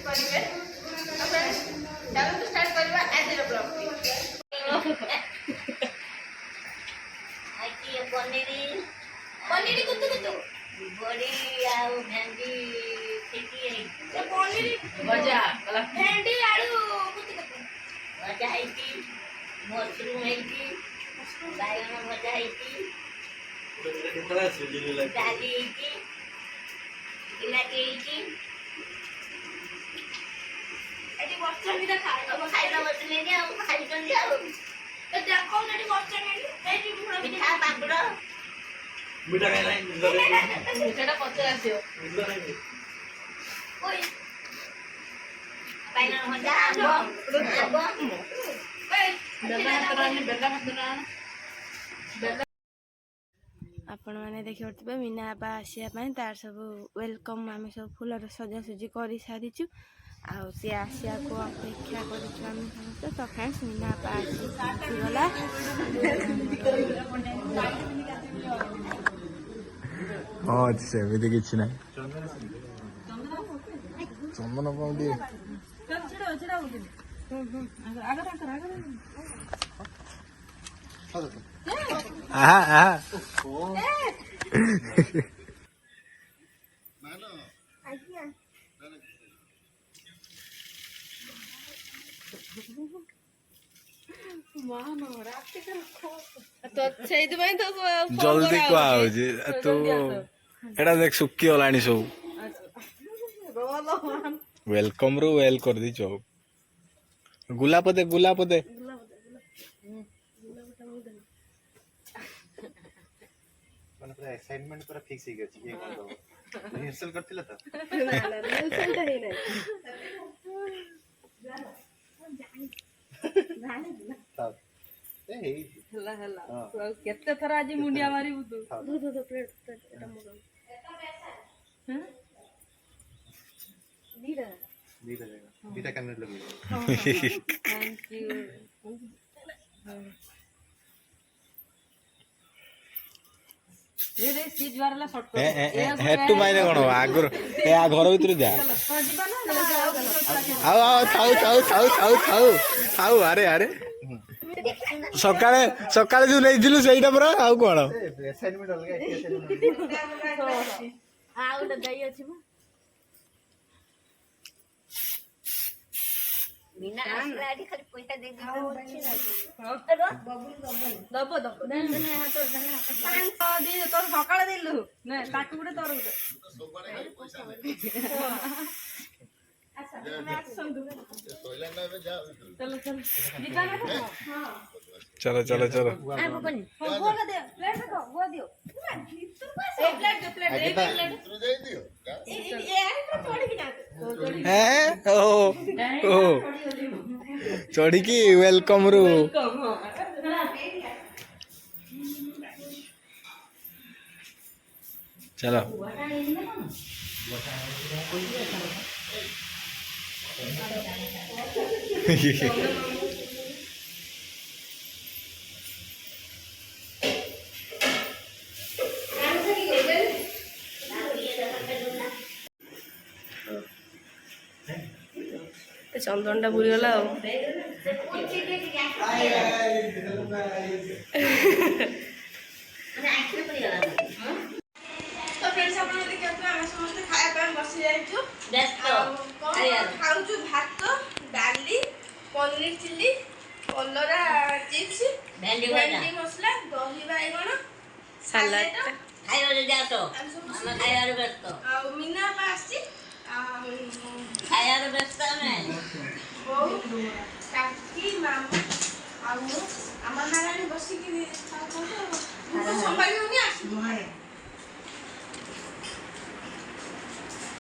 करिवे चलो तो स्टार्ट करबा आजिर ब्लॉग आइती पनीर पनीर कुतु कुतु बड़ी आउ भेंडी खेती है पनीर भजा भेंडी आलू कुतु कुतु भजा है मशरूम है बैगन भजा है डाली है बिलाती है एटी बच्चा भी देखा खाइला बसले ने हम खाइ जन जाओ तो देखो नेटी बच्चा ने एटी मुड़ा भी मिठा पापड़ मिठा खाइ नाही ସେଟା ପଛରେ ଆସିବ ओए बैगन भजा आंबो ओए ବେଲା ହାତରେ ଆଣି ବେଲା ହାତରେ ଆଣ आपण मैंने देखिए मीना बाबा आसवाई तार सब वेलकम आम सब फूलर सजासजी कर सारीचु सी आसिया को अपेक्षा करें समस्त तो फ्रेंड्स मीना बाबा आसीगला हाँ सेमती किसी ना चंदन कौन दिए आहा आहा जल्दी कह तू एटा देख सुखी गलानी सब वेलकम रू वेल कर दी चौ गुलाब दे ମାନେ ପୁରା असाइनमेंट ପୁରା फिक्स हो गया ये कोन दो रिहर्सल करथिला त ए हे କେତେ ଥର ଆଜି ମୁଣ୍ଡିଆ ମାରିବୁ ତୁ बीटा कैमरा लगी थैंक यू ये रे सीट वाला शॉट हेटू माइने कोन आगर ए आ घर भीतर जा आओ आओ थाउ थाउ थाउ थाउ थाउ थाउ अरे अरे सकाळे सकाळे जो नै दिलु सेइटा पर आउ कोन असाइनमेंट अलगा असाइनमेंट आ उड दई अछि म मीना आसलाडी खाली पैसा दे दी दबो दबो दे तोर सकाळे देलु ने ताकू गुडे तोर गुडे चलो चलो दीपाना हां चलो चलो चलो आ बबनी वो दे प्लेट देखो वो दियो एक प्लेट दे प्लेट एक प्लेट दे दियो ये चढ़ के जा हैं ओ ओ चढ़ी की वेलकम रू चलो चंदनटा बुरीगला तो फ्रेंड्स आपण देखियो आमे समस्त खाया ପାଇଁ बसी जाइछु खाउछु भात डाली पनीर चिल्ली कलरा चिप्स भेंडी मसला दही बाइगण सलाद खाइयो जे जातो हम खाइयो व्यस्त आ मीना पासी खाइयो व्यस्त में बहु काकी मामा आ आमा नारायण बसी कि संभाई होनी आसी